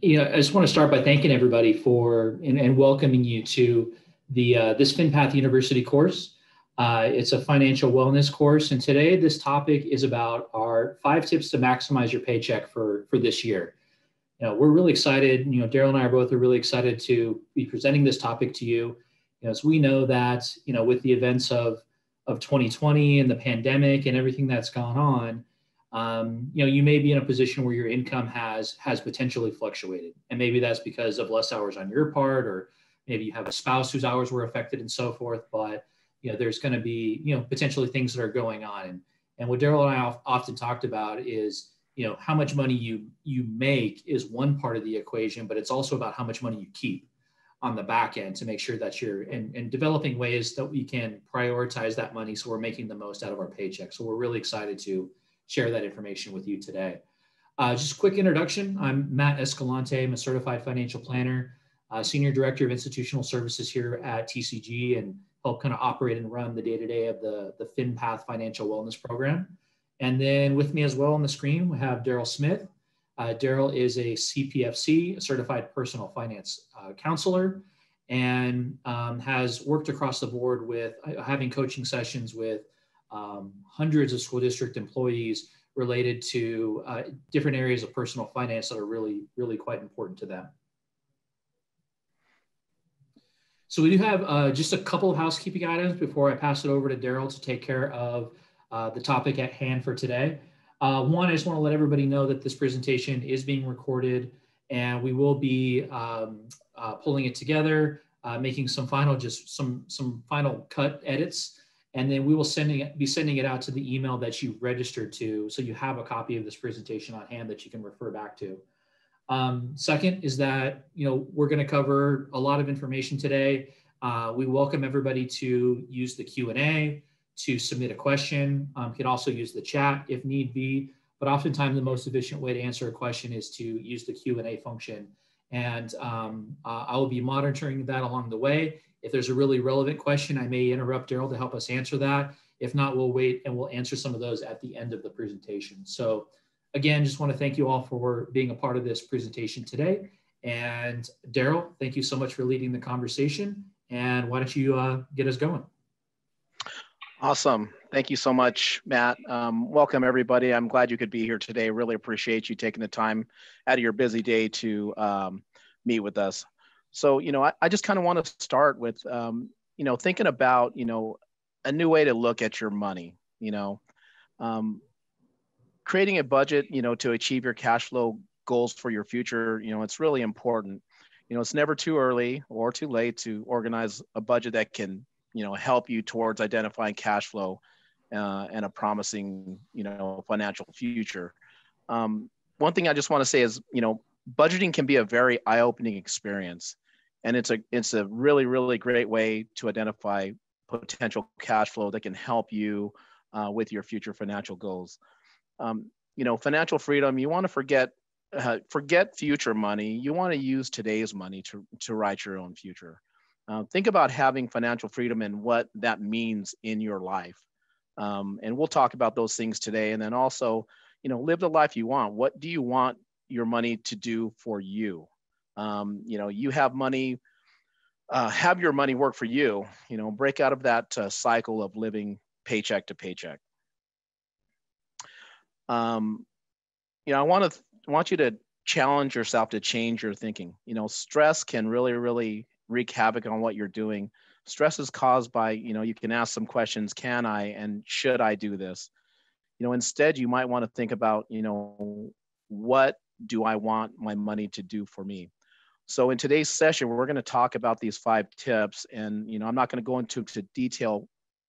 I just want to start by thanking everybody for and welcoming you to the this FinPath University course. It's a financial wellness course, and today this topic is about our 5 tips to maximize your paycheck for this year. We're really excited. Daryl and I are both really excited to be presenting this topic to you. As we know that with the events of 2020 and the pandemic and everything that's gone on, you may be in a position where your income has potentially fluctuated, and maybe that's because of less hours on your part, or maybe you have a spouse whose hours were affected and so forth. But there's going to be potentially things that are going on, and what Daryl and I often talked about is how much money you make is one part of the equation, but it's also about how much money you keep on the back end to make sure that you're in developing ways that we can prioritize that money so we're making the most out of our paycheck. So we're really excited to share that information with you today. Just a quick introduction. I'm Matt Escalante. I'm a certified financial planner, senior director of institutional services here at TCG, and help kind of operate and run the day-to-day of the FinPath Financial Wellness Program. And then with me as well on the screen, we have Daryl Smith. Daryl is a CPFC, a certified personal finance counselor, and has worked across the board with having coaching sessions with hundreds of school district employees related to different areas of personal finance that are really, really quite important to them. So we do have just a couple of housekeeping items before I pass it over to Daryl to take care of the topic at hand for today. One, I just want to let everybody know that this presentation is being recorded, and we will be pulling it together, making some final cut edits, and then we will be sending it out to the email that you registered to, so you have a copy of this presentation on hand that you can refer back to. Second is that we're going to cover a lot of information today. We welcome everybody to use the Q&A to submit a question. You can also use the chat if need be, but oftentimes the most efficient way to answer a question is to use the Q&A function. And I will be monitoring that along the way. If there's a really relevant question, I may interrupt Daryl to help us answer that. If not, we'll wait and we'll answer some of those at the end of the presentation. So again, just want to thank you all for being a part of this presentation today. And Daryl, thank you so much for leading the conversation. And why don't you get us going? Awesome. Thank you so much, Matt. Welcome, everybody. I'm glad you could be here today. Really appreciate you taking the time out of your busy day to meet with us. So, I just kind of want to start with, thinking about, a new way to look at your money, creating a budget, to achieve your cash flow goals for your future. It's really important. It's never too early or too late to organize a budget that can help you towards identifying cash flow and a promising, financial future. One thing I just want to say is, budgeting can be a very eye-opening experience, and it's a really, really great way to identify potential cash flow that can help you with your future financial goals. Financial freedom, you want to forget future money. You want to use today's money to write your own future. Think about having financial freedom and what that means in your life. And we'll talk about those things today. And then also, live the life you want. What do you want your money to do for you? You have money, have your money work for you, break out of that cycle of living paycheck to paycheck. I want you to challenge yourself to change your thinking. Stress can really, really wreak havoc on what you're doing. Stress is caused by, you can ask some questions, can I and should I do this? Instead, you might want to think about, what do I want my money to do for me? So in today's session, we're going to talk about these 5 tips. And, I'm not going to go into detail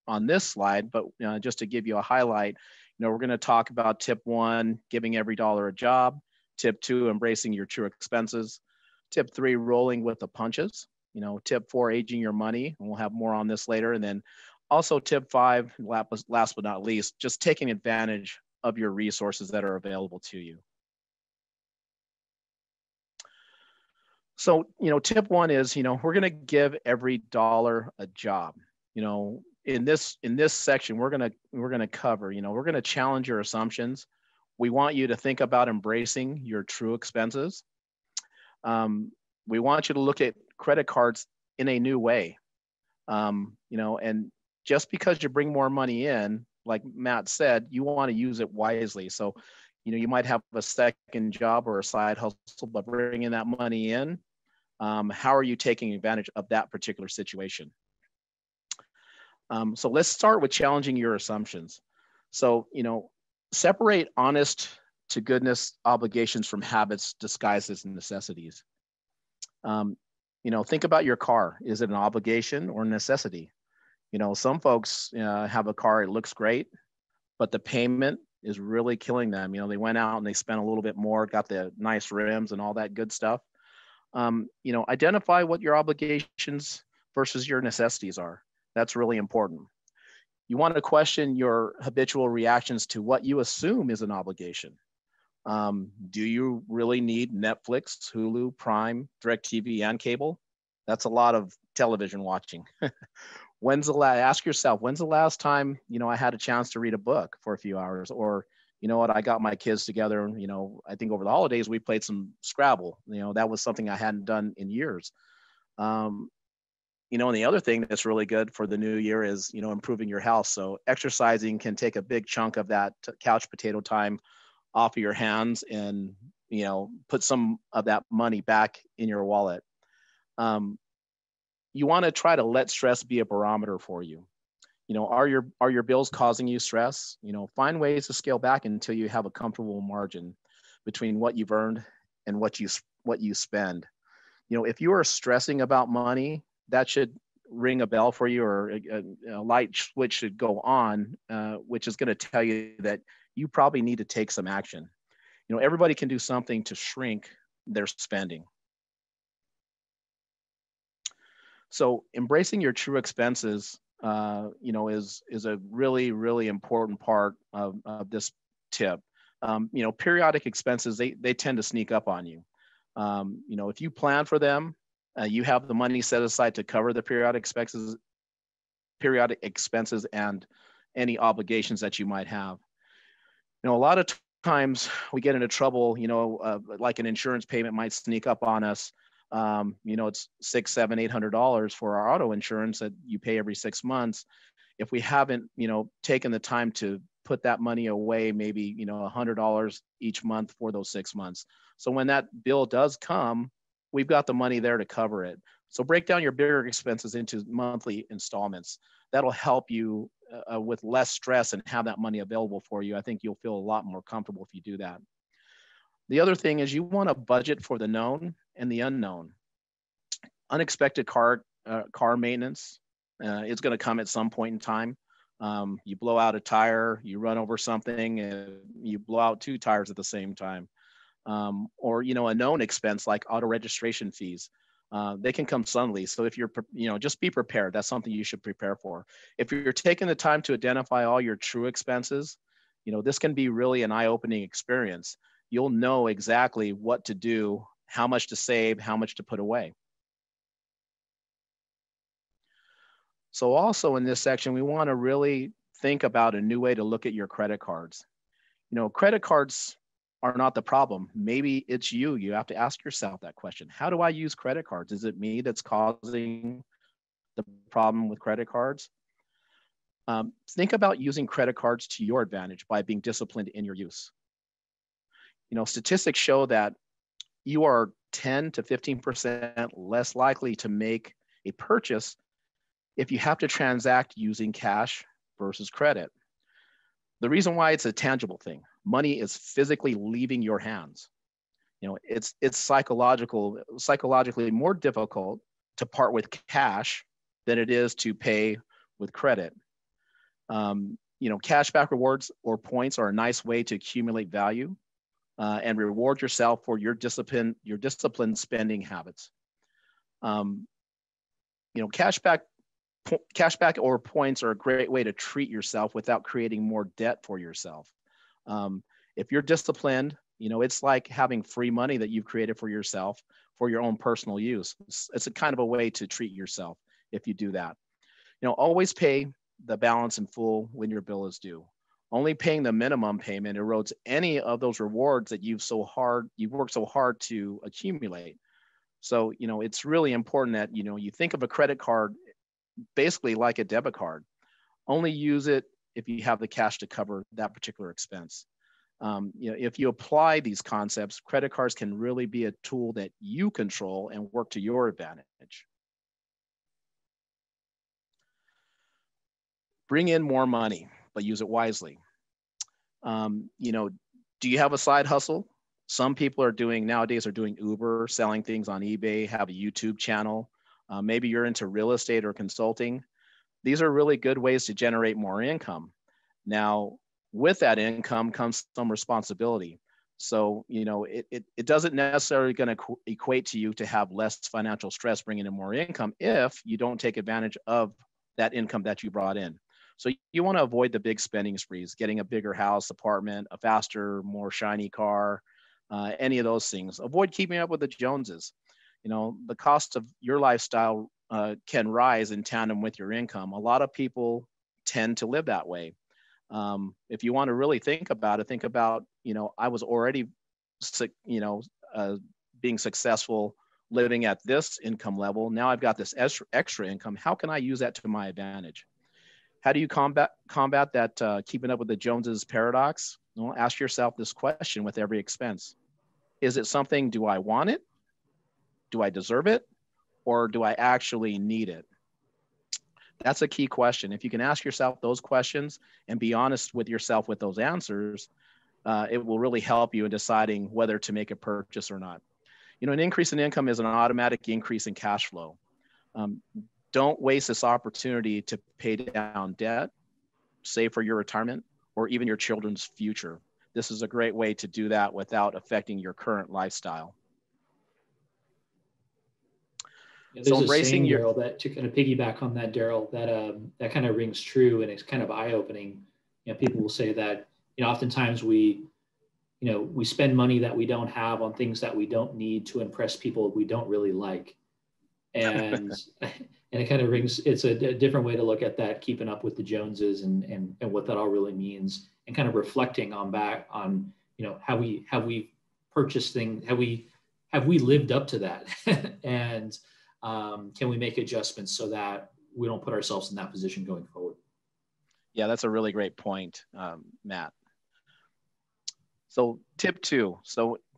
on this slide, but just to give you a highlight, we're going to talk about tip 1, giving every dollar a job. Tip 2, embracing your true expenses. Tip 3, rolling with the punches. Tip 4, aging your money, and we'll have more on this later. And then also tip 5, last but not least, just taking advantage of your resources that are available to you. So, tip 1 is, we're going to give every dollar a job. In this section, we're going to cover, we're going to challenge your assumptions. We want you to think about embracing your true expenses. We want you to look at credit cards in a new way. And just because you bring more money in, like Matt said, you want to use it wisely. So, you might have a second job or a side hustle, but bringing that money in, how are you taking advantage of that particular situation? So let's start with challenging your assumptions. So, separate honest to goodness obligations from habits disguised as necessities. Think about your car. Is it an obligation or necessity? Some folks have a car, it looks great, but the payment is really killing them. They went out and they spent a little bit more, got the nice rims and all that good stuff. Identify what your obligations versus your necessities are. That's really important. You want to question your habitual reactions to what you assume is an obligation. Do you really need Netflix, Hulu, Prime, DirecTV, and cable? That's a lot of television watching. Ask yourself, when's the last time, I had a chance to read a book for a few hours? Or, I got my kids together, I think over the holidays, we played some Scrabble. That was something I hadn't done in years. And the other thing that's really good for the new year is, improving your health. So exercising can take a big chunk of that couch potato time off of your hands and, put some of that money back in your wallet. You want to try to let stress be a barometer for you. Are your bills causing you stress? Find ways to scale back until you have a comfortable margin between what you've earned and what you spend. If you are stressing about money, that should ring a bell for you, or a light switch should go on, which is going to tell you that you probably need to take some action. Everybody can do something to shrink their spending. So embracing your true expenses, is a really, really important part of this tip. Periodic expenses, they tend to sneak up on you. If you plan for them, you have the money set aside to cover the periodic expenses and any obligations that you might have. A lot of times we get into trouble, like an insurance payment might sneak up on us. It's $600, $700, $800 for our auto insurance that you pay every 6 months. If we haven't, taken the time to put that money away, maybe, $100 each month for those 6 months. So when that bill does come, we've got the money there to cover it. So break down your bigger expenses into monthly installments. That'll help you with less stress and have that money available for you. I think you'll feel a lot more comfortable if you do that. The other thing is you want to budget for the known and the unknown. Unexpected car maintenance is going to come at some point in time. You blow out a tire, you run over something, you blow out 2 tires at the same time. Or, a known expense like auto registration fees. They can come suddenly. So if you're, just be prepared. That's something you should prepare for. If you're taking the time to identify all your true expenses, this can be really an eye-opening experience. You'll know exactly what to do, how much to save, how much to put away. So also in this section, we want to really think about a new way to look at your credit cards. Credit cards are not the problem. Maybe it's you. You have to ask yourself that question. How do I use credit cards? Is it me that's causing the problem with credit cards? Think about using credit cards to your advantage by being disciplined in your use. Statistics show that you are 10 to 15% less likely to make a purchase if you have to transact using cash versus credit. The reason why it's a tangible thing, money is physically leaving your hands. It's psychologically more difficult to part with cash than it is to pay with credit. Cashback rewards or points are a nice way to accumulate value and reward yourself for your disciplined spending habits. Cashback or points are a great way to treat yourself without creating more debt for yourself. If you're disciplined, it's like having free money that you've created for yourself for your own personal use. It's a kind of a way to treat yourself if you do that. Always pay the balance in full when your bill is due. Only paying the minimum payment erodes any of those rewards that you've worked so hard to accumulate. So, it's really important that, you think of a credit card basically like a debit card. Only use it if you have the cash to cover that particular expense. If you apply these concepts, credit cards can really be a tool that you control and work to your advantage. Bring in more money, but use it wisely. Do you have a side hustle? Some people nowadays are doing Uber, selling things on eBay, have a YouTube channel. Maybe you're into real estate or consulting. These are really good ways to generate more income. Now, with that income comes some responsibility. So, it doesn't necessarily going to equate to you to have less financial stress bringing in more income if you don't take advantage of that income that you brought in. So you want to avoid the big spending sprees, getting a bigger house, apartment, a faster, more shiny car, any of those things. Avoid keeping up with the Joneses. The cost of your lifestyle can rise in tandem with your income. A lot of people tend to live that way. If you want to really think about it, I was already, being successful living at this income level. Now I've got this extra income. How can I use that to my advantage? How do you combat that keeping up with the Joneses paradox? Well, ask yourself this question with every expense. Is it something, do I want it? Do I deserve it? Or do I actually need it? That's a key question. If you can ask yourself those questions and be honest with yourself with those answers, it will really help you in deciding whether to make a purchase or not. An increase in income is an automatic increase in cash flow. Don't waste this opportunity to pay down debt, save for your retirement, or even your children's future. This is a great way to do that without affecting your current lifestyle. Yeah, there's a saying, Daryl, that to kind of piggyback on that, Daryl, that kind of rings true, and it's kind of eye-opening. People will say that, oftentimes we spend money that we don't have on things that we don't need to impress people we don't really like. And and it kind of rings, it's a different way to look at that, keeping up with the Joneses and what that all really means, and kind of reflecting on back on, have we purchased things, have we lived up to that? And can we make adjustments so that we don't put ourselves in that position going forward? Yeah, that's a really great point, Matt. So tip 2,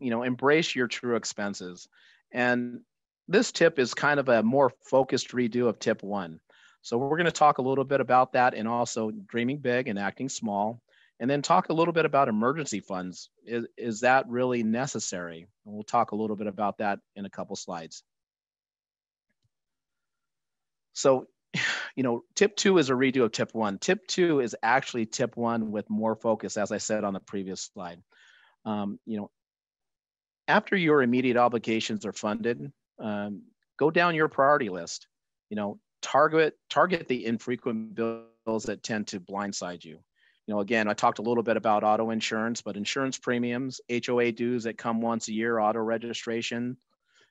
embrace your true expenses. And this tip is kind of a more focused redo of tip 1. So we're going to talk a little bit about that, and also dreaming big and acting small, and then talk a little bit about emergency funds. Is that really necessary? And we'll talk a little bit about that in a couple slides. So, tip 2 is a redo of tip 1. Tip 2 is actually tip 1 with more focus, as I said on the previous slide. After your immediate obligations are funded, go down your priority list. Target the infrequent bills that tend to blindside you. Again, I talked a little bit about auto insurance, but insurance premiums, HOA dues that come once a year, auto registration,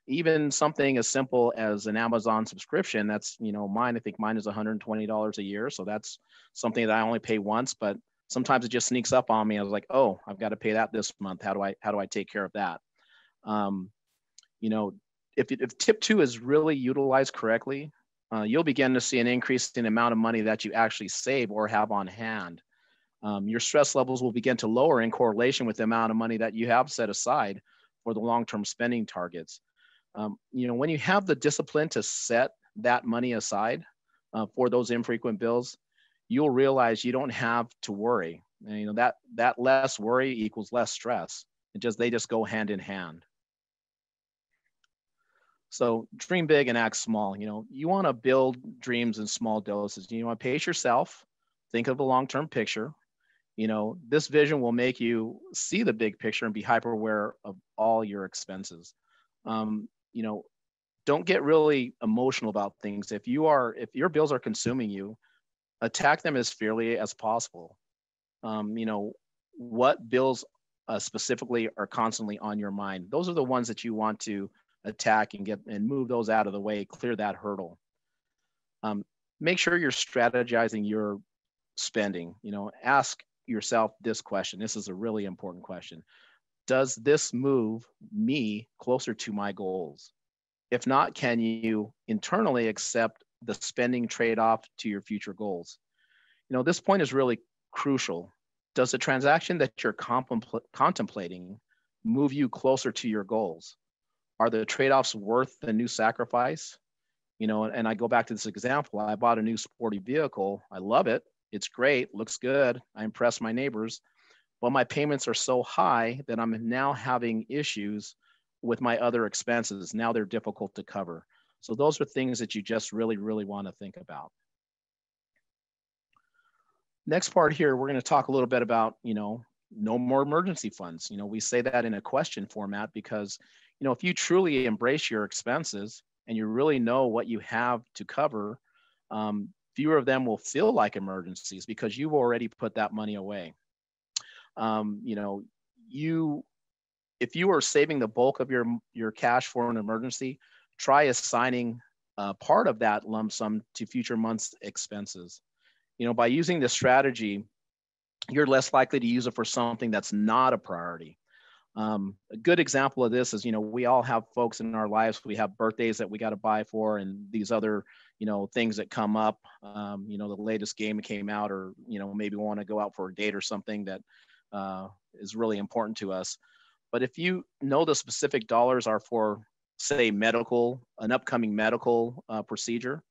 even something as simple as an Amazon subscription. That's, I think mine is $120 a year. So that's something that I only pay once, but sometimes it just sneaks up on me. I was like, oh, I've got to pay that this month. How do I take care of that? If tip 2 is really utilized correctly, you'll begin to see an increase in the amount of money that you actually save or have on hand. Your stress levels will begin to lower in correlation with the amount of money that you have set aside for the long-term spending targets. When you have the discipline to set that money aside for those infrequent bills, you'll realize you don't have to worry. And, that less worry equals less stress. They just go hand in hand. So dream big and act small. You want to build dreams in small doses. You want to pace yourself, think of the long-term picture. This vision will make you see the big picture and be hyper aware of all your expenses. Don't get really emotional about things. If your bills are consuming you, attack them as fairly as possible. What bills specifically are constantly on your mind? Those are the ones that you want to attack and move those out of the way, clear that hurdle. Make sure you're strategizing your spending. Ask yourself this question. This is a really important question. Does this move me closer to my goals? If not, can you internally accept the spending trade-off to your future goals? This point is really crucial. Does the transaction that you're contemplating move you closer to your goals? Are the trade-offs worth the new sacrifice? And I go back to this example. I bought a new sporty vehicle. I love it. It's great, looks good. I impress my neighbors, but my payments are so high that I'm now having issues with my other expenses. Now they're difficult to cover. So those are things that you just really, really want to think about. Next part here, we're going to talk a little bit about, no more emergency funds. We say that in a question format because, if you truly embrace your expenses and you really know what you have to cover, fewer of them will feel like emergencies because you've already put that money away. If you are saving the bulk of your cash for an emergency, try assigning part of that lump sum to future months' expenses. By using this strategy, you're less likely to use it for something that's not a priority. A good example of this is, we all have folks in our lives. We have birthdays that we got to buy for, and these other, things that come up. The latest game that came out, or maybe we want to go out for a date or something that is really important to us. But if you know the specific dollars are for, say, an upcoming medical procedure,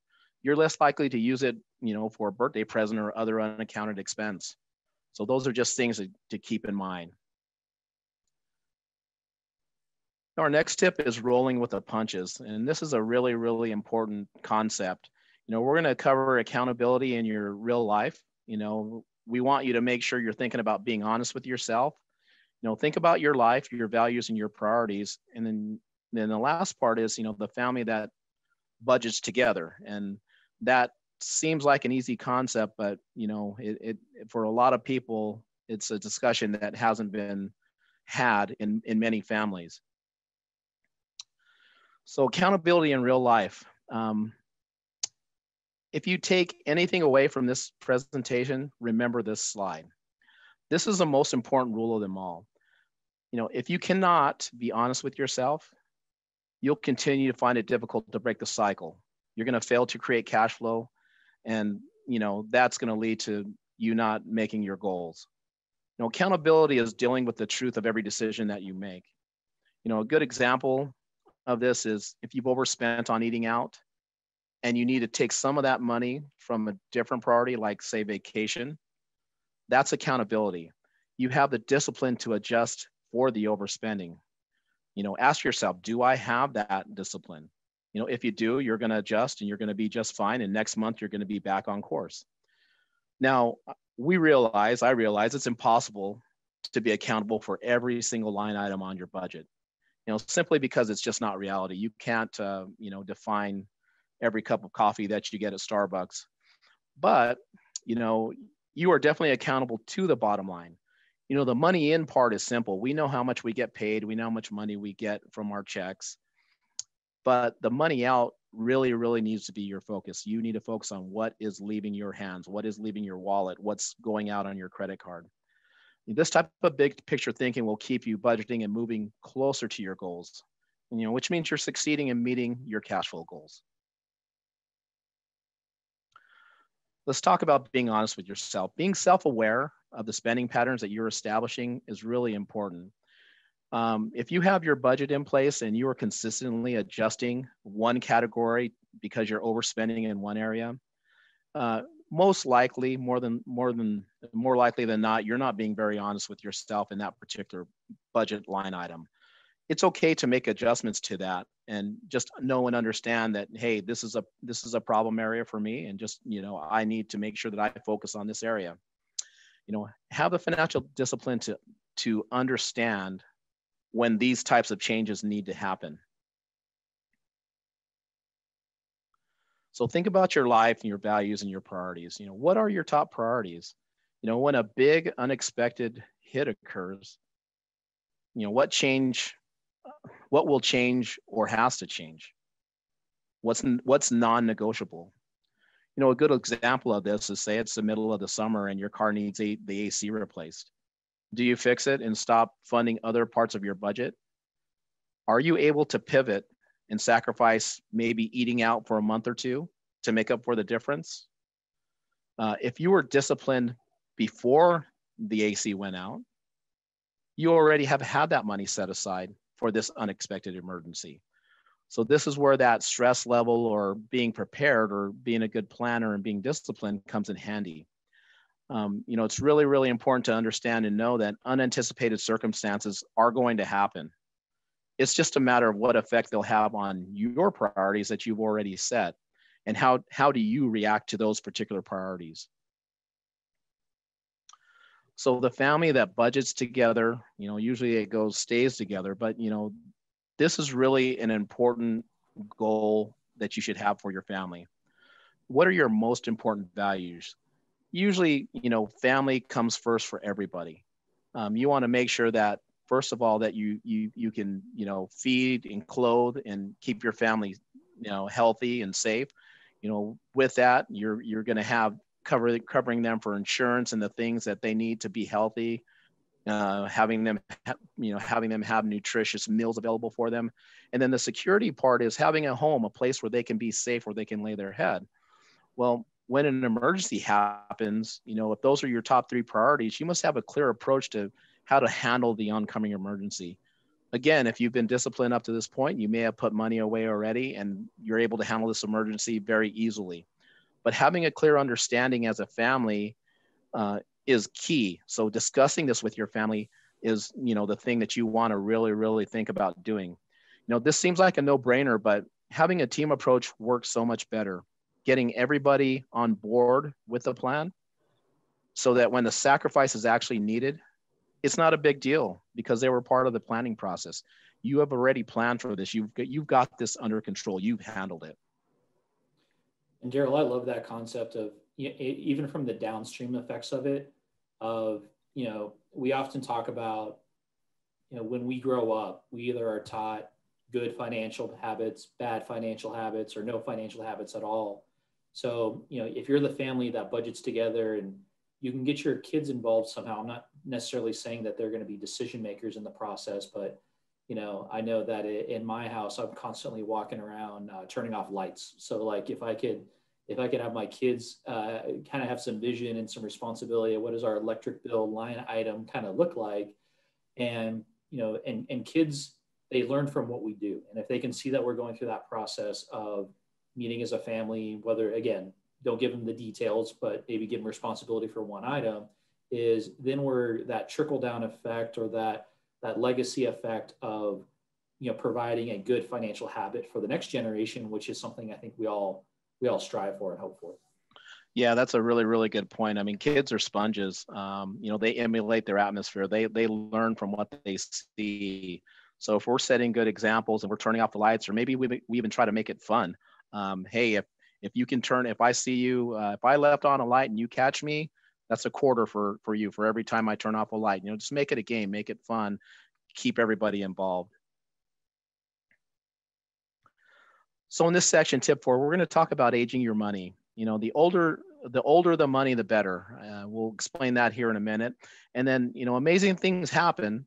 you're less likely to use it, for a birthday present or other unaccounted expense. So those are just things to keep in mind. Our next tip is rolling with the punches. And this is a really, really important concept. We're going to cover accountability in your real life. We want you to make sure you're thinking about being honest with yourself. Think about your life, your values, and your priorities. And then the last part is, the family that budgets together. And that seems like an easy concept, but it for a lot of people, it's a discussion that hasn't been had in many families. So accountability in real life. If you take anything away from this presentation, remember this slide. This is the most important rule of them all. If you cannot be honest with yourself, you'll continue to find it difficult to break the cycle. You're going to fail to create cash flow, and that's going to lead to you not making your goals. Accountability is dealing with the truth of every decision that you make. A good example of this is if you've overspent on eating out and you need to take some of that money from a different priority, like say vacation, that's accountability. You have the discipline to adjust for the overspending. Ask yourself, do I have that discipline? If you do, you're going to adjust and you're going to be just fine. And next month, you're going to be back on course. Now, I realize it's impossible to be accountable for every single line item on your budget, simply because it's just not reality. You can't, define every cup of coffee that you get at Starbucks, but, you are definitely accountable to the bottom line. The money in part is simple. We know how much we get paid. We know how much money we get from our checks, but the money out really, really needs to be your focus. You need to focus on what is leaving your hands, what is leaving your wallet, what's going out on your credit card. This type of big picture thinking will keep you budgeting and moving closer to your goals, which means you're succeeding in meeting your cash flow goals. Let's talk about being honest with yourself. Being self-aware of the spending patterns that you're establishing is really important. If you have your budget in place and you are consistently adjusting one category because you're overspending in one area, most likely, more likely than not, you're not being very honest with yourself in that particular budget line item. It's okay to make adjustments to that and just know and understand that, hey, this is a problem area for me, and just, I need to make sure that I focus on this area. Have the financial discipline to understand when these types of changes need to happen. So think about your life and your values and your priorities. What are your top priorities? When a big unexpected hit occurs, what will change or has to change? What's non-negotiable? A good example of this is, say it's the middle of the summer and your car needs the AC replaced. Do you fix it and stop funding other parts of your budget? Are you able to pivot and sacrifice maybe eating out for a month or two to make up for the difference. If you were disciplined before the AC went out, you already have had that money set aside for this unexpected emergency. So this is where that stress level or being prepared or being a good planner and being disciplined comes in handy. It's really, really important to understand and know that unanticipated circumstances are going to happen. It's just a matter of what effect they'll have on your priorities that you've already set, and how do you react to those particular priorities. So the family that budgets together, usually it stays together, but this is really an important goal that you should have for your family. What are your most important values? Usually, family comes first for everybody. You want to make sure that, first of all, that you can, feed and clothe and keep your family, healthy and safe. With that, you're going to have covering them for insurance and the things that they need to be healthy, having them have nutritious meals available for them. And then the security part is having a home, a place where they can be safe, where they can lay their head. Well, when an emergency happens, if those are your top three priorities, you must have a clear approach to how to handle the oncoming emergency. Again, if you've been disciplined up to this point, you may have put money away already and you're able to handle this emergency very easily. But having a clear understanding as a family is key. So discussing this with your family is, the thing that you want to really, really think about doing. This seems like a no-brainer, but having a team approach works so much better. Getting everybody on board with the plan so that when the sacrifice is actually needed, it's not a big deal because they were part of the planning process. You have already planned for this. You've got this under control. You've handled it. And Daryl, I love that concept of, even from the downstream effects of it, we often talk about, when we grow up, we either are taught good financial habits, bad financial habits, or no financial habits at all. So, if you're the family that budgets together and you can get your kids involved somehow, I'm not necessarily saying that they're going to be decision makers in the process, but I know that in my house, I'm constantly walking around turning off lights. So like if I could have my kids kind of have some vision and some responsibility of what does our electric bill line item kind of look like, and and kids, they learn from what we do, and if they can see that we're going through that process of meeting as a family, whether, again, don't give them the details, but maybe give them responsibility for one item, is then we're that trickle down effect or that legacy effect of providing a good financial habit for the next generation, which is something I think we all strive for and hope for. Yeah, that's a really, really good point. I mean, kids are sponges. They emulate their atmosphere. They learn from what they see. So if we're setting good examples and we're turning off the lights, or maybe we even try to make it fun. Hey, if you can if I see you, if I left on a light and you catch me, that's a quarter for you for every time I turn off a light. Just make it a game, make it fun, keep everybody involved. So in this section, tip 4, we're going to talk about aging your money. The older the money, the better. We'll explain that here in a minute. And then, amazing things happen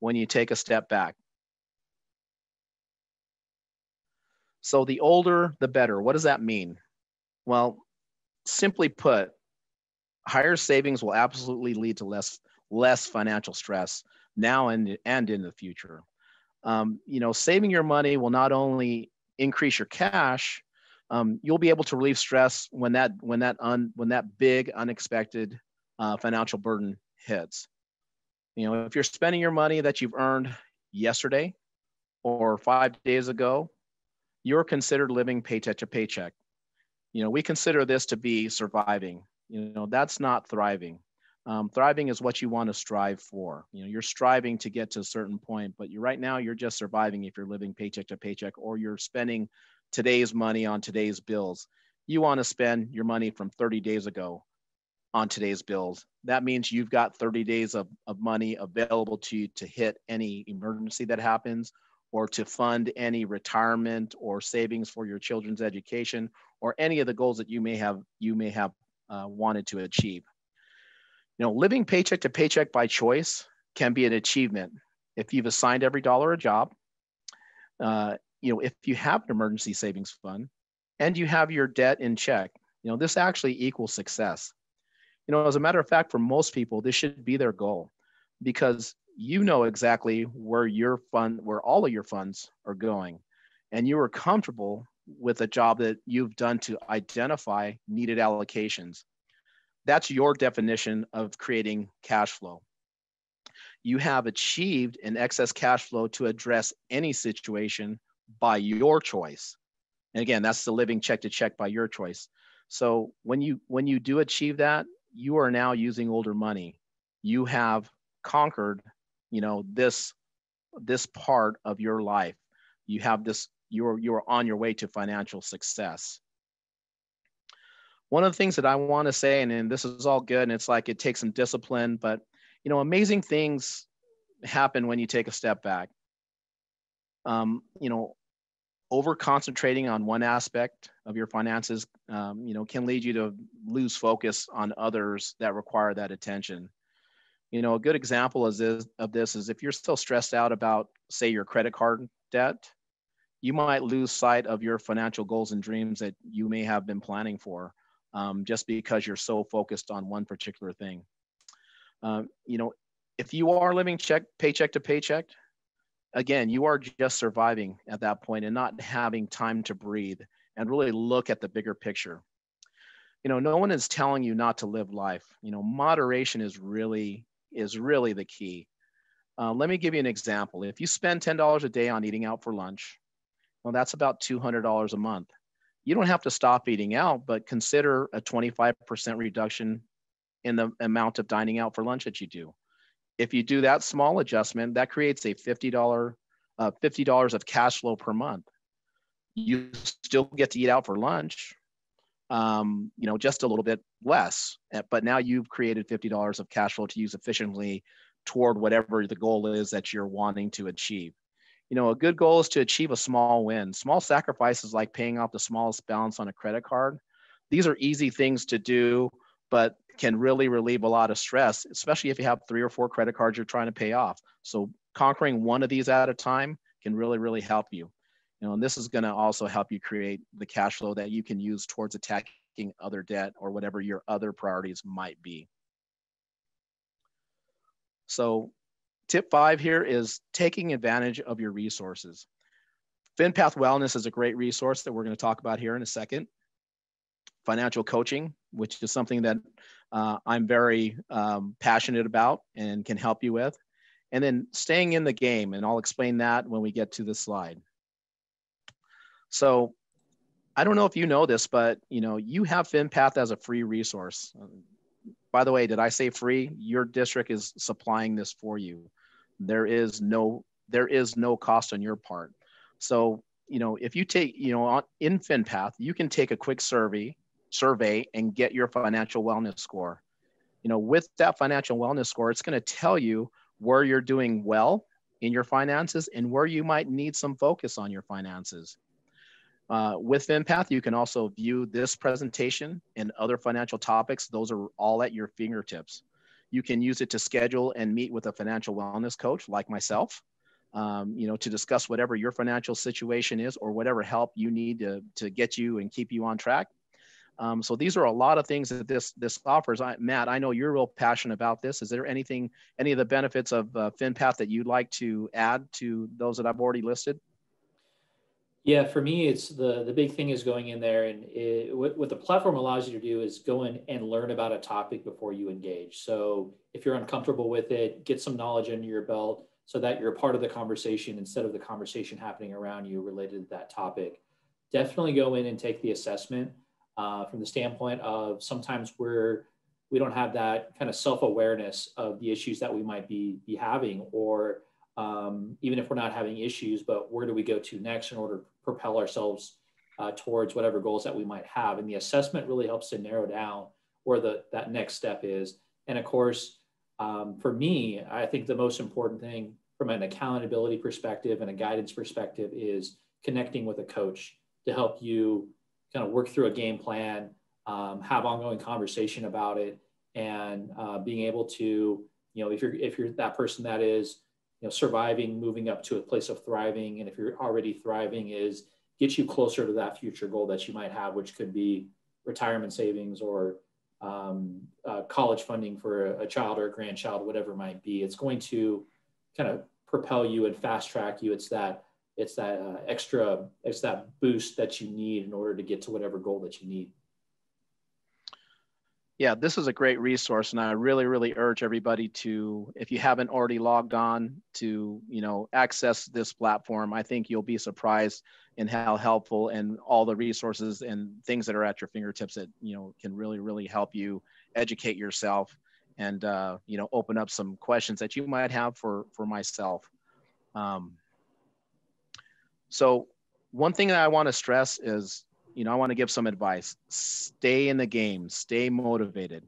when you take a step back. So the older, the better. What does that mean? Well, simply put, higher savings will absolutely lead to less financial stress now and in the future. Saving your money will not only increase your cash, you'll be able to relieve stress when that big unexpected financial burden hits. If you're spending your money that you've earned yesterday or 5 days ago, you're considered living paycheck to paycheck. We consider this to be surviving. That's not thriving. Thriving is what you want to strive for. You're striving to get to a certain point, but right now you're just surviving if you're living paycheck to paycheck, or you're spending today's money on today's bills. You want to spend your money from 30 days ago on today's bills. That means you've got 30 days of money available to you to hit any emergency that happens, or to fund any retirement or savings for your children's education, or any of the goals that you may have wanted to achieve. Living paycheck to paycheck by choice can be an achievement if you've assigned every dollar a job. if you have an emergency savings fund and you have your debt in check, this actually equals success. As a matter of fact, for most people, this should be their goal, because you know exactly where where all of your funds are going, and you are comfortable with a job that you've done to identify needed allocations. That's your definition of creating cash flow. You have achieved an excess cash flow to address any situation by your choice. And again, that's the living check to check by your choice. So when you do achieve that, you are now using older money. You have conquered, this part of your life. You have this. You're on your way to financial success. One of the things that I want to say, and this is all good, and it's like it takes some discipline, but amazing things happen when you take a step back. Over concentrating on one aspect of your finances, can lead you to lose focus on others that require that attention. A good example of this is if you're still stressed out about, say, your credit card debt, you might lose sight of your financial goals and dreams that you may have been planning for, just because you're so focused on one particular thing. If you are living paycheck to paycheck, again, you are just surviving at that point and not having time to breathe and really look at the bigger picture. No one is telling you not to live life. Moderation is really the key. Let me give you an example. If you spend $10 a day on eating out for lunch, well, that's about $200 a month. You don't have to stop eating out, but consider a 25% reduction in the amount of dining out for lunch that you do. If you do that small adjustment, that creates a $50 of cash flow per month. You still get to eat out for lunch, just a little bit less, but now you've created $50 of cash flow to use efficiently toward whatever the goal is that you're wanting to achieve. A good goal is to achieve a small win. Small sacrifices like paying off the smallest balance on a credit card. These are easy things to do, but can really relieve a lot of stress, especially if you have 3 or 4 credit cards you're trying to pay off. So conquering one of these at a time can really, really help you. And this is going to also help you create the cash flow that you can use towards attacking other debt or whatever your other priorities might be. So tip 5 here is taking advantage of your resources. FinPath Wellness is a great resource that we're going to talk about here in a second. Financial coaching, which is something that I'm very passionate about and can help you with. And then staying in the game, and I'll explain that when we get to this slide. So I don't know if you know this, but you have FinPath as a free resource. By the way, did I say free? Your district is supplying this for you. There is no cost on your part. So, if you take, in FinPath, you can take a quick survey and get your financial wellness score. With that financial wellness score, it's going to tell you where you're doing well in your finances and where you might need some focus on your finances. With FinPath, you can also view this presentation and other financial topics. Those are all at your fingertips. You can use it to schedule and meet with a financial wellness coach like myself, to discuss whatever your financial situation is or whatever help you need to get you and keep you on track. So these are a lot of things that this offers. Matt, I know you're real passionate about this. Is there any of the benefits of FinPath that you'd like to add to those that I've already listed? Yeah, for me, it's the big thing is going in there, and what the platform allows you to do is go in and learn about a topic before you engage. So if you're uncomfortable with it, get some knowledge under your belt so that you're a part of the conversation instead of the conversation happening around you related to that topic. Definitely go in and take the assessment from the standpoint of sometimes we don't have that kind of self-awareness of the issues that we might be having, or even if we're not having issues, but where do we go to next in order to propel ourselves towards whatever goals that we might have. And the assessment really helps to narrow down where that next step is. And of course, for me, I think the most important thing from an accountability perspective and a guidance perspective is connecting with a coach to help you kind of work through a game plan, have ongoing conversation about it, and being able to, if you're that person that is surviving, moving up to a place of thriving. And if you're already thriving, is get you closer to that future goal that you might have, which could be retirement savings or college funding for a child or a grandchild, whatever it might be. It's going to kind of propel you and fast track you. It's that boost that you need in order to get to whatever goal that you need. Yeah, this is a great resource, and I really, really urge everybody to, if you haven't already logged on, to access this platform. I think you'll be surprised in how helpful and all the resources and things that are at your fingertips that can really, really help you educate yourself and open up some questions that you might have for myself. So one thing that I want to stress is, I want to give some advice. Stay in the game, stay motivated.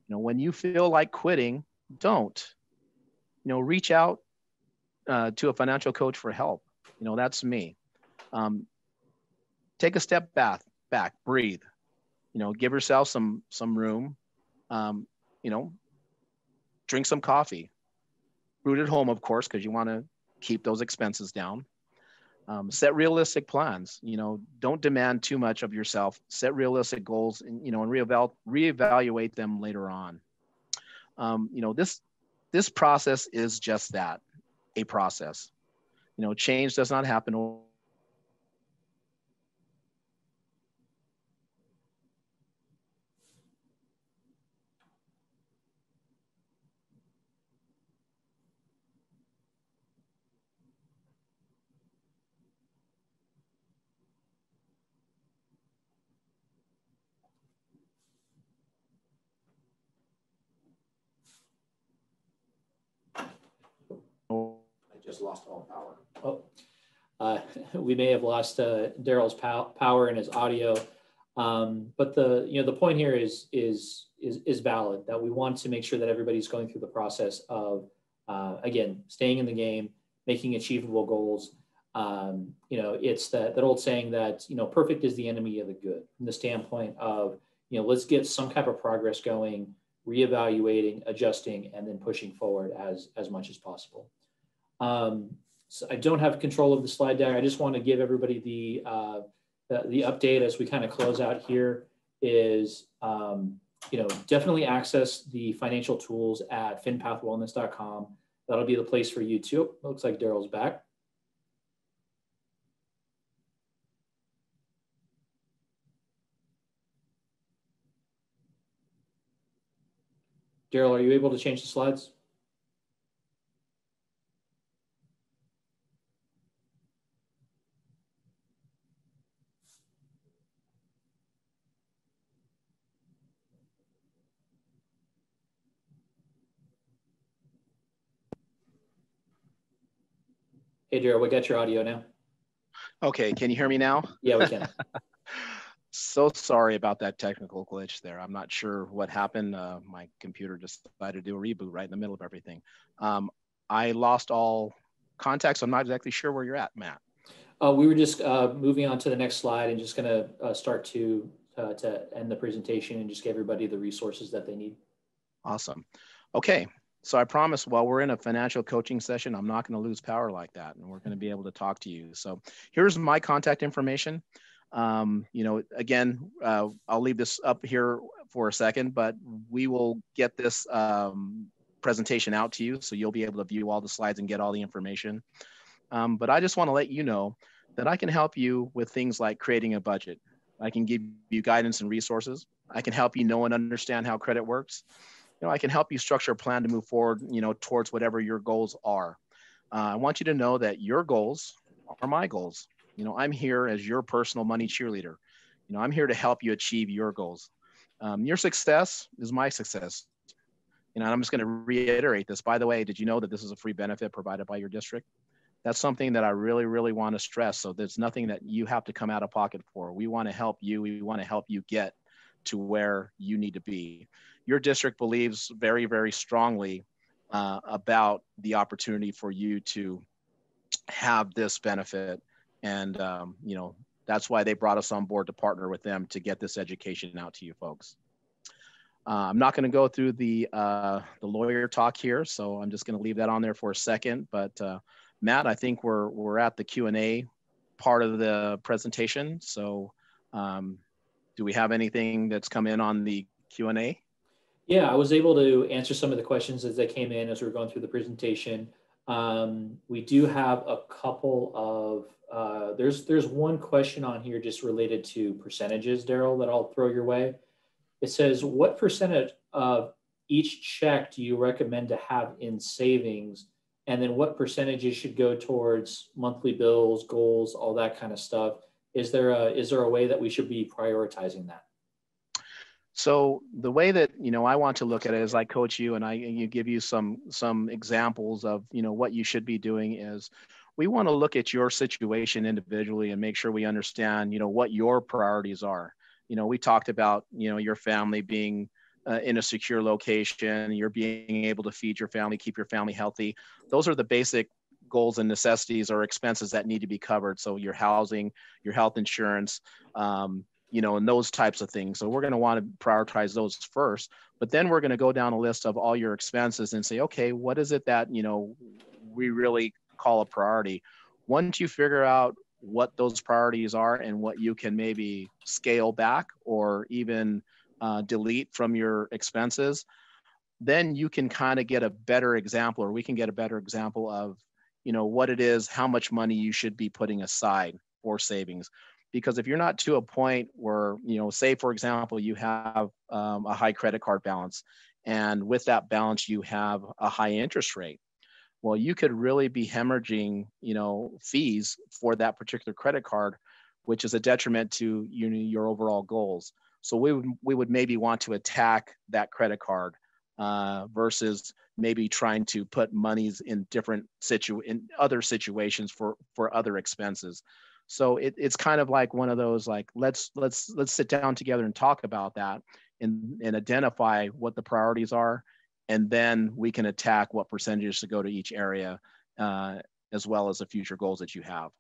When you feel like quitting, don't. Reach out to a financial coach for help. That's me. Take a step back, breathe. Give yourself some room. Drink some coffee. Brewed at home, of course, because you want to keep those expenses down. Set realistic plans. Don't demand too much of yourself. Set realistic goals, and reevaluate them later on. This process is just that, a process. Change does not happen. I just lost all power. We may have lost Daryl's power and his audio, but the point here is valid, that we want to make sure that everybody's going through the process of again, staying in the game, making achievable goals. It's that old saying that perfect is the enemy of the good, from the standpoint of let's get some type of progress going, reevaluating, adjusting, and then pushing forward as much as possible. So I don't have control of the slide deck. I just want to give everybody the update as we kind of close out here is, definitely access the financial tools at finpathwellness.com. That'll be the place for you too. It looks like Daryl's back. Daryl, are you able to change the slides? Hey, Daryl, we got your audio now. Okay, can you hear me now? Yeah, we can. So sorry about that technical glitch there. I'm not sure what happened. My computer decided to do a reboot right in the middle of everything. I lost all contact, so I'm not exactly sure where you're at, Matt. We were just moving on to the next slide and just going to start to end the presentation and just give everybody the resources that they need. Awesome. Okay. So I promise while we're in a financial coaching session, I'm not going to lose power like that. And we're going to be able to talk to you. So here's my contact information. Again, I'll leave this up here for a second, but we will get this presentation out to you. So you'll be able to view all the slides and get all the information. But I just want to let you know that I can help you with things like creating a budget. I can give you guidance and resources. I can help you know and understand how credit works. I can help you structure a plan to move forward, towards whatever your goals are. I want you to know that your goals are my goals. I'm here as your personal money cheerleader. I'm here to help you achieve your goals. Your success is my success. And I'm just going to reiterate this. By the way, did you know that this is a free benefit provided by your district? That's something that I really, really want to stress. So there's nothing that you have to come out of pocket for. We want to help you. We want to help you get to where you need to be. Your district believes very, very strongly about the opportunity for you to have this benefit. And, that's why they brought us on board to partner with them to get this education out to you folks. I'm not going to go through the lawyer talk here, so I'm just going to leave that on there for a second. But Matt, I think we're at the Q&A part of the presentation. So do we have anything that's come in on the Q&A? Yeah, I was able to answer some of the questions as they came in as we were going through the presentation. We do have a couple of, there's one question on here just related to percentages, Daryl, that I'll throw your way. It says, what percentage of each check do you recommend to have in savings? And then what percentages should go towards monthly bills, goals, all that kind of stuff? Is there a way that we should be prioritizing that? So the way that, I want to look at it is I coach you and you give you some examples of, what you should be doing is we want to look at your situation individually and make sure we understand, what your priorities are. We talked about, your family being in a secure location, you're being able to feed your family, keep your family healthy. Those are the basic goals and necessities or expenses that need to be covered. So your housing, your health insurance, and those types of things. So we're going to want to prioritize those first, but then we're going to go down a list of all your expenses and say, okay, what is it that, we really call a priority? Once you figure out what those priorities are and what you can maybe scale back or even delete from your expenses, then you can kind of get a better example, or we can get a better example of, what it is, how much money you should be putting aside for savings. Because if you're not to a point where, say, for example, you have a high credit card balance, and with that balance, you have a high interest rate. Well, you could really be hemorrhaging, fees for that particular credit card, which is a detriment to your overall goals. So we would maybe want to attack that credit card versus maybe trying to put monies in in other situations for other expenses. So it's kind of like one of those, like, let's sit down together and talk about that and identify what the priorities are. And then we can attack what percentages to go to each area, as well as the future goals that you have.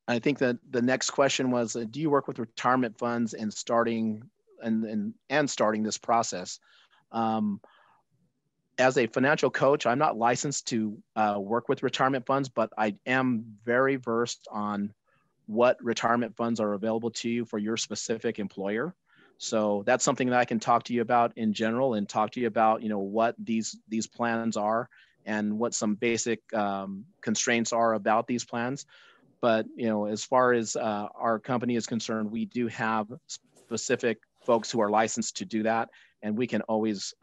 I think that the next question was, do you work with retirement funds and starting this process? As a financial coach, I'm not licensed to work with retirement funds, but I am very versed on what retirement funds are available to you for your specific employer. So that's something that I can talk to you about in general and talk to you about, what these plans are and what some basic constraints are about these plans. But, as far as our company is concerned, we do have specific folks who are licensed to do that. And we can always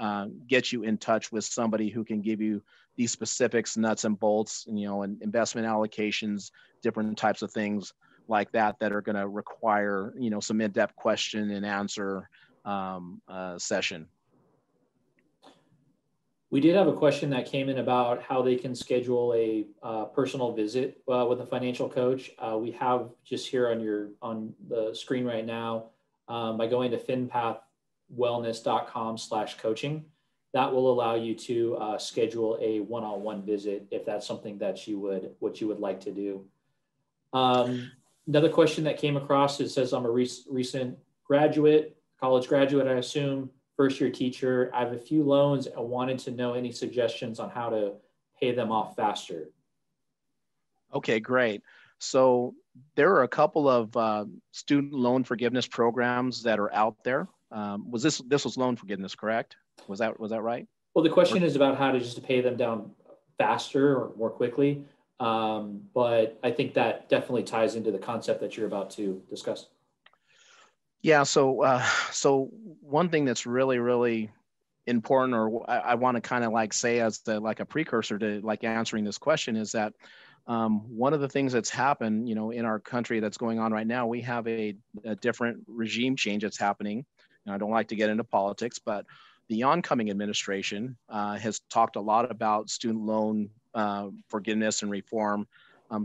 get you in touch with somebody who can give you these specifics, nuts and bolts, and investment allocations, different types of things like that are going to require, some in-depth question and answer session. We did have a question that came in about how they can schedule a personal visit with a financial coach. We have just here on the screen right now, by going to finpathwellness.com/coaching, that will allow you to schedule a one-on-one visit if that's something that you would like to do. Another question that came across, it says, I'm a recent graduate, college graduate, I assume, first-year teacher. I have a few loans and wanted to know any suggestions on how to pay them off faster. Okay, great. So there are a couple of student loan forgiveness programs that are out there. This was loan forgiveness, correct? Was that right? Well, the question is about how to pay them down faster or more quickly. But I think that definitely ties into the concept that you're about to discuss. Yeah. So one thing that's really, really important, or I want to kind of like say as like a precursor to like answering this question, is that one of the things that's happened, in our country that's going on right now, we have a different regime change that's happening. I don't like to get into politics, but the oncoming administration has talked a lot about student loan forgiveness and reform.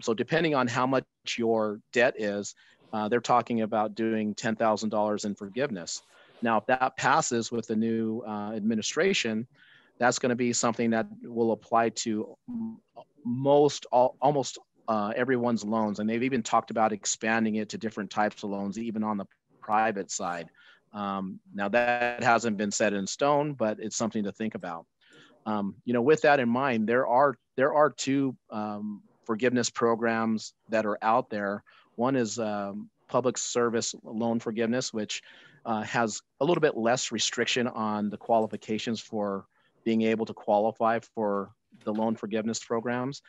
So depending on how much your debt is, they're talking about doing $10,000 in forgiveness. Now, if that passes with the new administration, that's going to be something that will apply to almost everyone's loans. And they've even talked about expanding it to different types of loans, even on the private side. Now that hasn't been set in stone, but it's something to think about. With that in mind, there are two forgiveness programs that are out there. One is public service loan forgiveness, which has a little bit less restriction on the qualifications for being able to qualify for the loan forgiveness programs.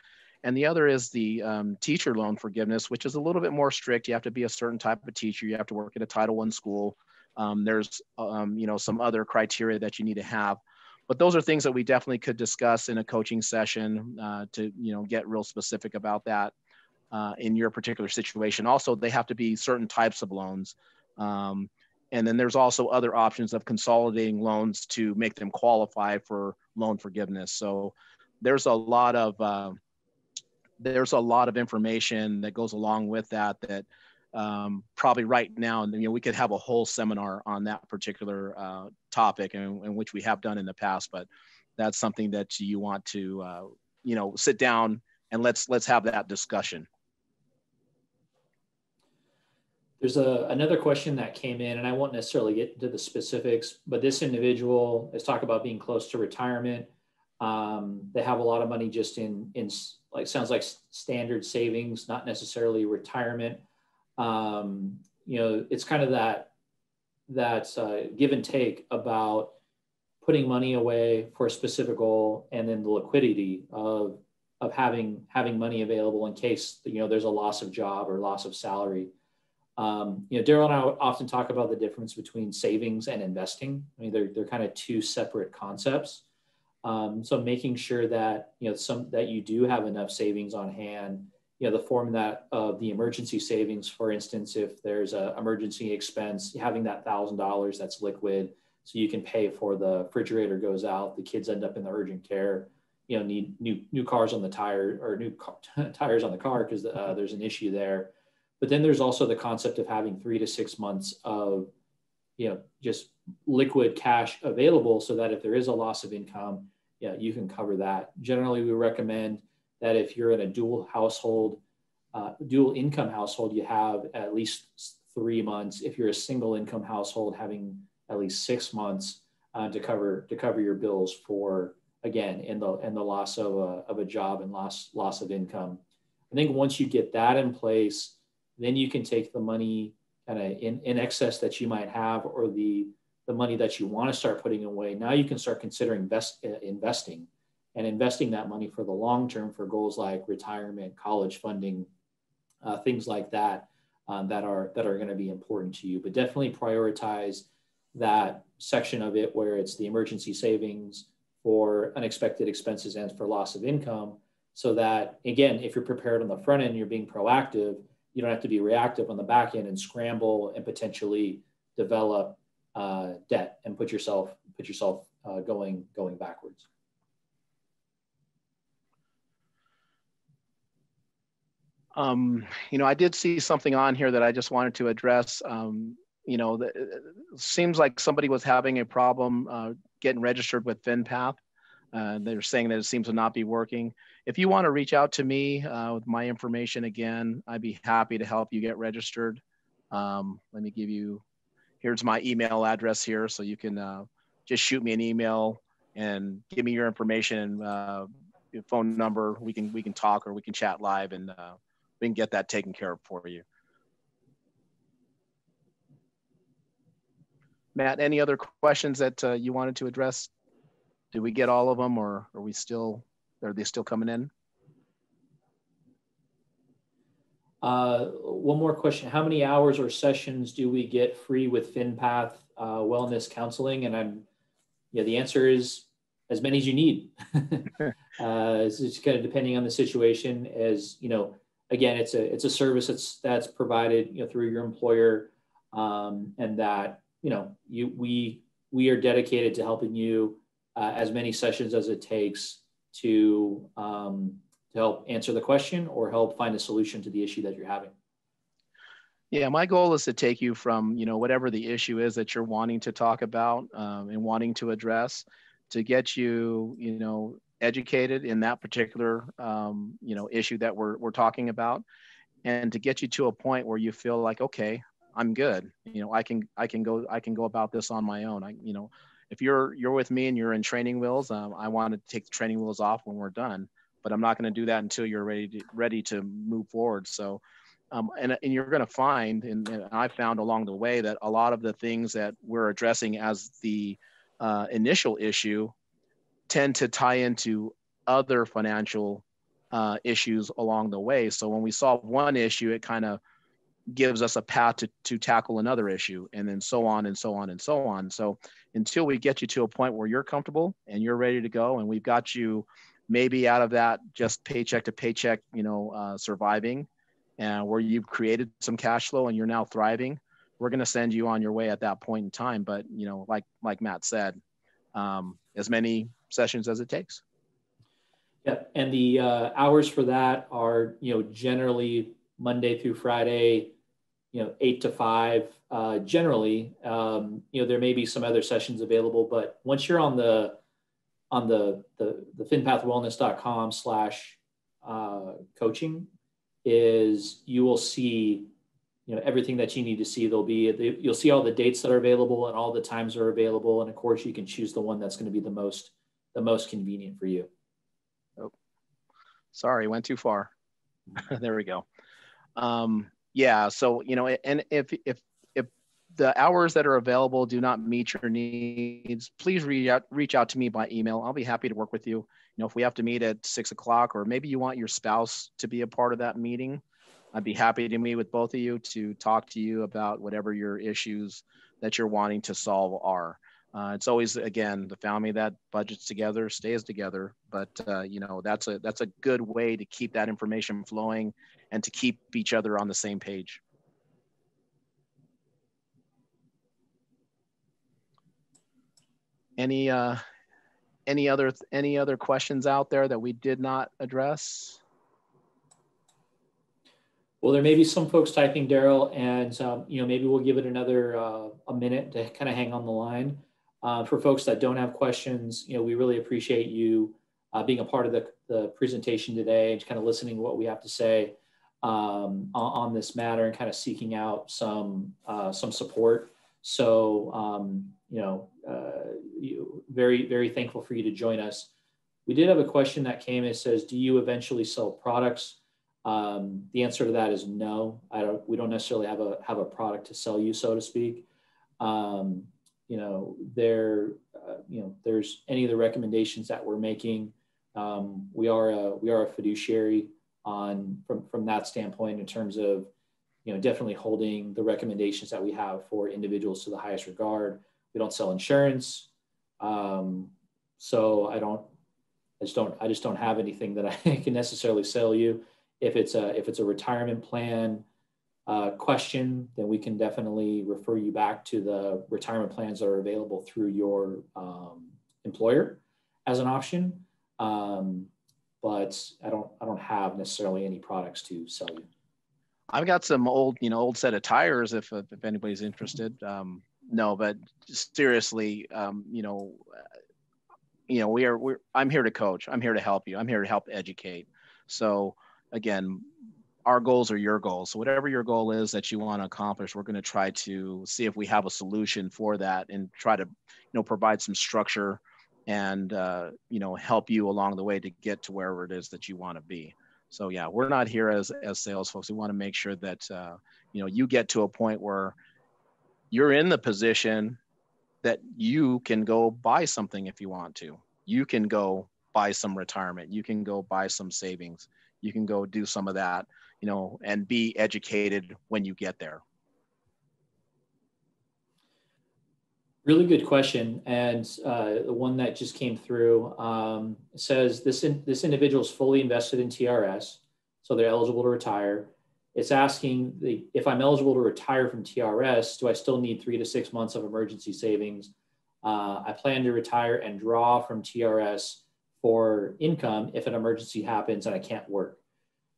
And the other is the teacher loan forgiveness, which is a little bit more strict. You have to be a certain type of teacher. You have to work at a Title I school. There's some other criteria that you need to have. But those are things that we definitely could discuss in a coaching session to get real specific about that in your particular situation. Also, they have to be certain types of loans. And then there's also other options of consolidating loans to make them qualify for loan forgiveness. So there's a lot of information that goes along with that probably right now, we could have a whole seminar on that particular topic, and which we have done in the past, but that's something that you want to sit down and let's have that discussion. There's another question that came in, and I won't necessarily get into the specifics, but this individual is talking about being close to retirement. They have a lot of money just in like, sounds like standard savings, not necessarily retirement. It's kind of that give and take about putting money away for a specific goal, and then the liquidity of having money available in case there's a loss of job or loss of salary. Daryl and I often talk about the difference between savings and investing. I mean, they're kind of two separate concepts. So making sure that that you do have enough savings on hand. The form that of the emergency savings, for instance, if there's an emergency expense, having that $1,000 that's liquid, so you can pay for the refrigerator goes out, the kids end up in the urgent care, need new cars on the tire, or tires on the car because there's an issue there. But then there's also the concept of having 3 to 6 months of just liquid cash available, so that if there is a loss of income, you can cover that. Generally, we recommend that if you're in a dual income household, you have at least 3 months. If you're a single income household, having at least 6 months to cover your bills for, again, in the loss of a job and loss of income. I think once you get that in place, then you can take the money kind of in excess that you might have, or the money that you want to start putting away. Now you can start considering investing that money for the long term, for goals like retirement, college funding, things like that, that are going to be important to you. But definitely prioritize that section of it where it's the emergency savings for unexpected expenses and for loss of income, so that, again, if you're prepared on the front end, you're being proactive, you don't have to be reactive on the back end and scramble and potentially develop debt and put yourself going backwards. I did see something on here that I just wanted to address. It seems like somebody was having a problem getting registered with FinPath. They're saying that it seems to not be working. If you want to reach out to me with my information again, I'd be happy to help you get registered. Let me give you, here's my email address here, so you can just shoot me an email and give me your information and your phone number. We can talk, or we can chat live, and we can get that taken care of for you. Matt, any other questions that you wanted to address? Did we get all of them, or are they still coming in? One more question. How many hours or sessions do we get free with FinPath wellness counseling? And the answer is as many as you need. It's kind of depending on the situation. As again, it's a service that's provided through your employer, and that we are dedicated to helping you as many sessions as it takes to help answer the question or help find a solution to the issue that you're having. Yeah, my goal is to take you from, whatever the issue is that you're wanting to talk about and wanting to address, to get you, educated in that particular, issue that we're talking about, and to get you to a point where you feel like, okay, I'm good. I can go about this on my own. If you're with me and you're in training wheels, I want to take the training wheels off when we're done, but I'm not going to do that until you're ready to move forward. So, and you're going to find, and I found along the way, that a lot of the things that we're addressing as the initial issue tend to tie into other financial issues along the way. So when we solve one issue, it kind of gives us a path to tackle another issue, and then so on and so on and so on. So until we get you to a point where you're comfortable and you're ready to go, and we've got you maybe out of that just paycheck to paycheck, surviving, and where you've created some cash flow and you're now thriving, we're going to send you on your way at that point in time. But, like Matt said, as many sessions as it takes. Yeah, and the hours for that are, generally Monday through Friday, 8 to 5. Generally, there may be some other sessions available, but once you're on the finpathwellness.com/coaching, you will see, everything that you need to see. You'll see all the dates that are available and all the times are available, and of course you can choose the one that's going to be the most convenient for you. Oh, sorry, went too far. There we go. Yeah. So, and if the hours that are available do not meet your needs, please reach out to me by email. I'll be happy to work with you. If we have to meet at 6 o'clock, or maybe you want your spouse to be a part of that meeting, I'd be happy to meet with both of you to talk to you about whatever your issues that you're wanting to solve are. It's always, again, the family that budgets together stays together. But that's a good way to keep that information flowing and to keep each other on the same page. Any other questions out there that we did not address? Well, there may be some folks typing, Daryl, and maybe we'll give it another a minute to kind of hang on the line. For folks that don't have questions, we really appreciate you being a part of the presentation today and kind of listening to what we have to say on this matter, and kind of seeking out some support. So, very, very thankful for you to join us. We did have a question that came. It says, do you eventually sell products? The answer to that is no. We don't necessarily have a product to sell you, so to speak. There's any of the recommendations that we're making. We are a fiduciary from that standpoint, in terms of, definitely holding the recommendations that we have for individuals to the highest regard. We don't sell insurance. So I just don't have anything that I can necessarily sell you. If it's a retirement plan question, then we can definitely refer you back to the retirement plans that are available through your employer as an option. But I don't have necessarily any products to sell you. I've got some old set of tires if anybody's interested. No, but seriously, I'm here to coach. I'm here to help you. I'm here to help educate. So again, our goals are your goals. So whatever your goal is that you want to accomplish, we're going to try to see if we have a solution for that, and try to, provide some structure and, help you along the way to get to wherever it is that you want to be. So yeah, we're not here as sales folks. We want to make sure that, you get to a point where you're in the position that you can go buy something if you want to. You can go buy some retirement. You can go buy some savings. You can go do some of that, and be educated when you get there. Really good question. And the one that just came through says this individual is fully invested in TRS, so they're eligible to retire. It's asking if I'm eligible to retire from TRS, do I still need 3 to 6 months of emergency savings? I plan to retire and draw from TRS for income if an emergency happens and I can't work.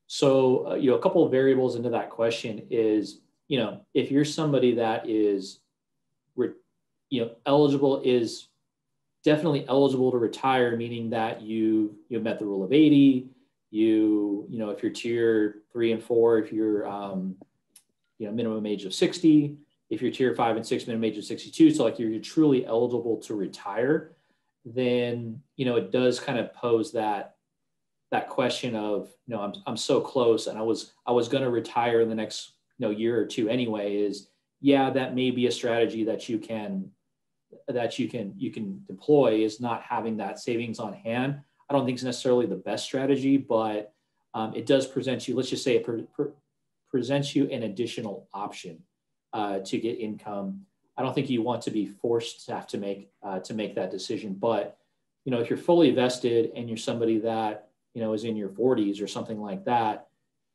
So, a couple of variables into that question is, if you're somebody that is, eligible, is definitely eligible to retire, meaning that you met the rule of 80. If you're tier 3 and 4, if you're minimum age of 60, if you're tier 5 and 6, minimum age of 62, so like you're truly eligible to retire, then it does kind of pose that question of, I'm so close, and I was going to retire in the next year or two anyway. Is, yeah, that may be a strategy that you can deploy, is not having that savings on hand. I don't think it's necessarily the best strategy, but it does present you, let's just say it presents you an additional option to get income. I don't think you want to be forced to have to make that decision. But if you're fully vested and you're somebody that is in your 40s or something like that,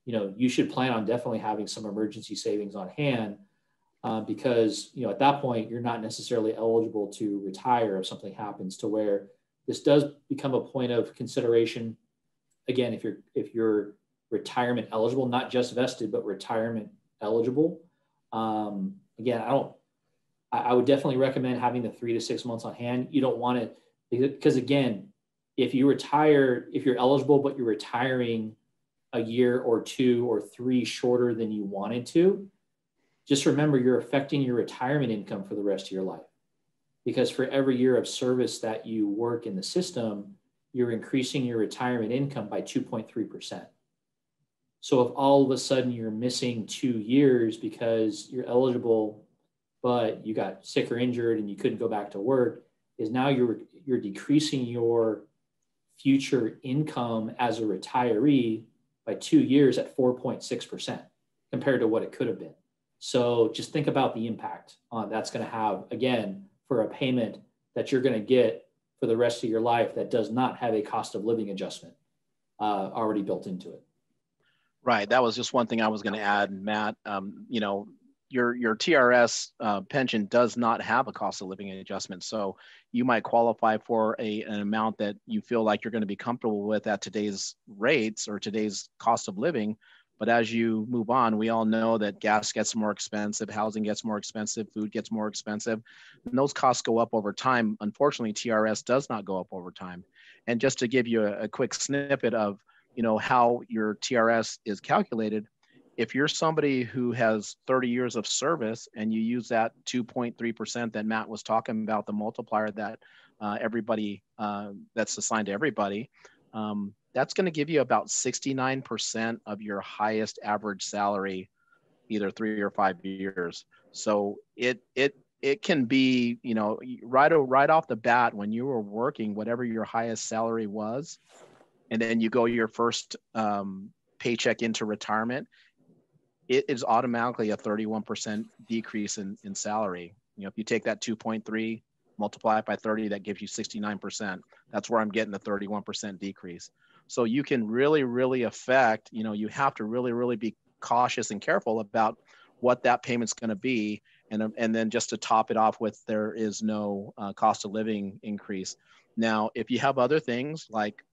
you should plan on definitely having some emergency savings on hand, because at that point you're not necessarily eligible to retire if something happens, to where this does become a point of consideration. Again, if you're retirement eligible, not just vested, but retirement eligible. Again, I would definitely recommend having the 3 to 6 months on hand. You don't want it, because again, if you're eligible, but you're retiring a year or 2 or 3 shorter than you wanted to, just remember you're affecting your retirement income for the rest of your life. Because for every year of service that you work in the system, you're increasing your retirement income by 2.3%. So if all of a sudden you're missing 2 years because you're eligible, but you got sick or injured and you couldn't go back to work, is now you're decreasing your future income as a retiree by 2 years at 4.6% compared to what it could have been. So just think about the impact that's going to have, again, for a payment that you're going to get for the rest of your life that does not have a cost of living adjustment already built into it. Right. That was just one thing I was going to add, Matt. Your TRS pension does not have a cost of living adjustment. So you might qualify for an amount that you feel like you're going to be comfortable with at today's rates or today's cost of living. But as you move on, we all know that gas gets more expensive, housing gets more expensive, food gets more expensive, and those costs go up over time. Unfortunately, TRS does not go up over time. And just to give you a quick snippet of how your TRS is calculated, if you're somebody who has 30 years of service and you use that 2.3% that Matt was talking about, the multiplier that everybody that's assigned to everybody, that's going to give you about 69% of your highest average salary, either 3 or 5 years. So it can be, right off the bat when you were working, whatever your highest salary was, and then you go your first paycheck into retirement, it is automatically a 31% decrease in salary. If you take that 2.3, multiply it by 30, that gives you 69%. That's where I'm getting the 31% decrease. So you can really, really affect, you have to really, really be cautious and careful about what that payment's going to be. And then just to top it off with, there is no cost of living increase. Now, if you have other things like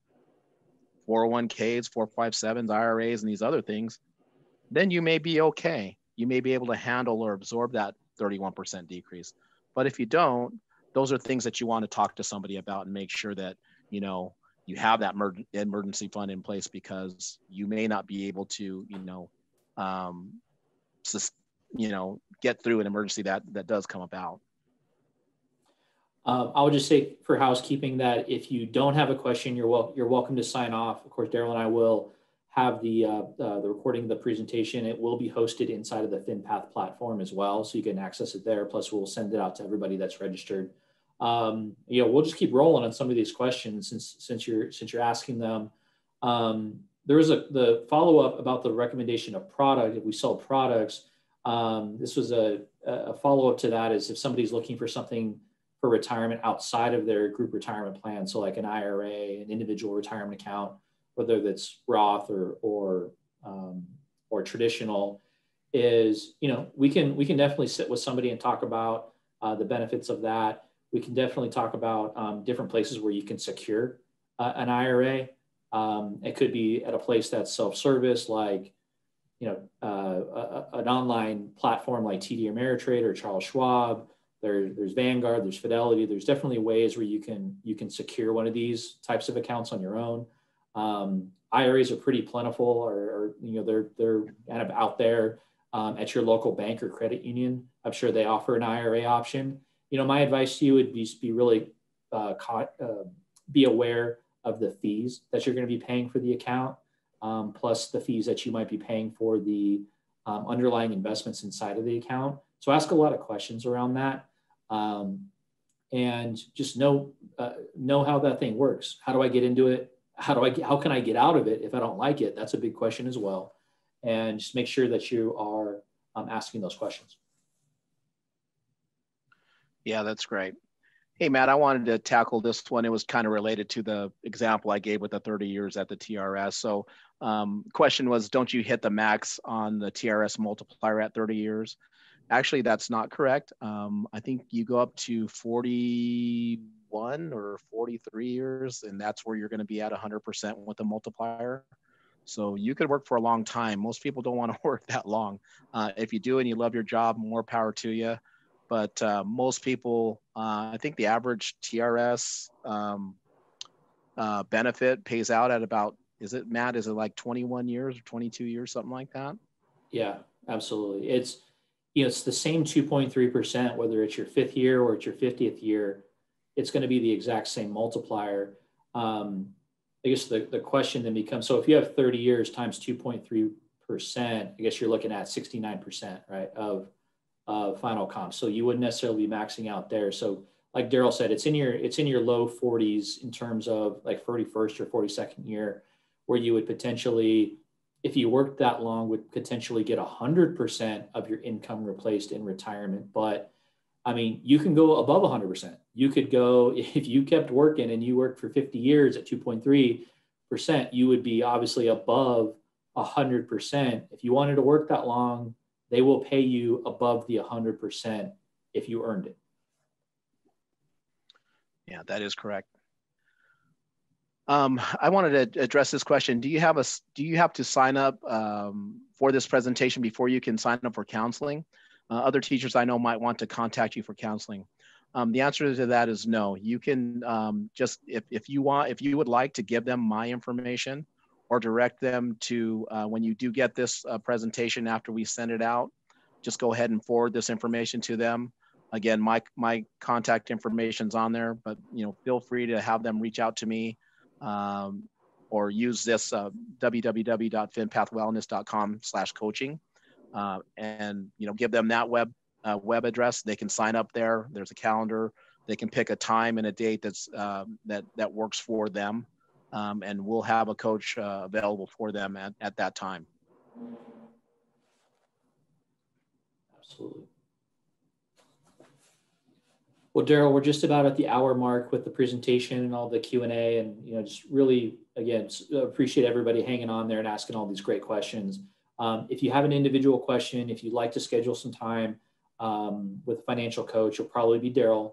401ks, 457s, IRAs, and these other things, then you may be okay. You may be able to handle or absorb that 31% decrease. But if you don't, those are things that you want to talk to somebody about and make sure that, you have that emergency fund in place, because you may not be able to, get through an emergency that does come about. I would just say for housekeeping that if you don't have a question, you're welcome to sign off. Of course, Daryl and I will have the recording of the presentation. It will be hosted inside of the FinPath platform as well, so you can access it there. Plus, we'll send it out to everybody that's registered. We'll just keep rolling on some of these questions since you're asking them. There was the follow up about the recommendation of product. If we sell products, this was a follow up to that. Is if somebody's looking for something for retirement outside of their group retirement plan, so like an IRA, an individual retirement account, whether that's Roth or traditional, is we can definitely sit with somebody and talk about the benefits of that. We can definitely talk about different places where you can secure an IRA. It could be at a place that's self-service, like an online platform like TD Ameritrade or Charles Schwab. There's Vanguard, there's Fidelity. There's definitely ways where you can secure one of these types of accounts on your own. IRAs are pretty plentiful, or they're kind of out there at your local bank or credit union. I'm sure they offer an IRA option. My advice to you would be really be aware of the fees that you're going to be paying for the account, plus the fees that you might be paying for the underlying investments inside of the account. So ask a lot of questions around that, and just know how that thing works. How do I get into it? How can I get out of it if I don't like it? That's a big question as well. And just make sure that you are asking those questions. Yeah, that's great. Hey, Matt, I wanted to tackle this one. It was kind of related to the example I gave with the 30 years at the TRS. So question was, don't you hit the max on the TRS multiplier at 30 years? Actually, that's not correct. I think you go up to 41 or 43 years, and that's where you're going to be at 100% with the multiplier. So you could work for a long time. Most people don't want to work that long. If you do and you love your job, more power to you. But most people, I think the average TRS benefit pays out at about, is it like 21 years or 22 years, something like that? Yeah, absolutely. It's the same 2.3%, whether it's your 5th year or it's your 50th year. It's going to be the exact same multiplier. I guess the question then becomes, so if you have 30 years times 2.3%, I guess you're looking at 69%, right, of final comp. So you wouldn't necessarily be maxing out there. So like Daryl said, it's in your low 40s in terms of like 41st or 42nd year, where you would potentially, if you worked that long, would potentially get 100% of your income replaced in retirement. But I mean, you can go above 100%. You could go, if you kept working and you worked for 50 years at 2.3%, you would be obviously above 100%. If you wanted to work that long, they will pay you above the 100% if you earned it. Yeah, that is correct. I wanted to address this question. Do you have to sign up for this presentation before you can sign up for counseling? Other teachers I know might want to contact you for counseling. The answer to that is no. You can just, if you would like to give them my information or direct them to, when you do get this presentation after we send it out, just go ahead and forward this information to them. Again, my contact information's on there, but feel free to have them reach out to me, or use this www.finpathwellness.com/coaching, and give them that web address. They can sign up there. There's a calendar. They can pick a time and a date that's that works for them, and we'll have a coach available for them at that time. Absolutely. Well, Daryl, we're just about at the hour mark with the presentation and all the Q&A, and just really, again, appreciate everybody hanging on there and asking all these great questions. If you have an individual question, if you'd like to schedule some time with a financial coach, it'll probably be Daryl,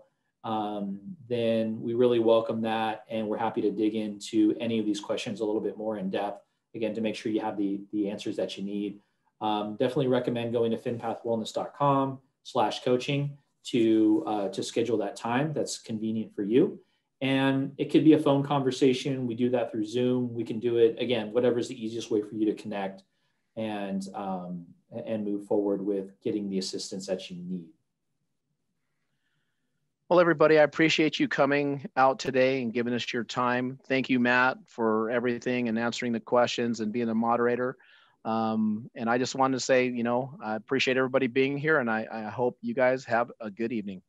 then we really welcome that, and we're happy to dig into any of these questions a little bit more in depth, again, to make sure you have the answers that you need. Definitely recommend going to finpathwellness.com/coaching to schedule that time that's convenient for you. And it could be a phone conversation. We do that through Zoom. We can do it, again, whatever's the easiest way for you to connect and move forward with getting the assistance that you need. Well, everybody, I appreciate you coming out today and giving us your time. Thank you, Matt, for everything and answering the questions and being the moderator. And I just wanted to say, I appreciate everybody being here, and I hope you guys have a good evening.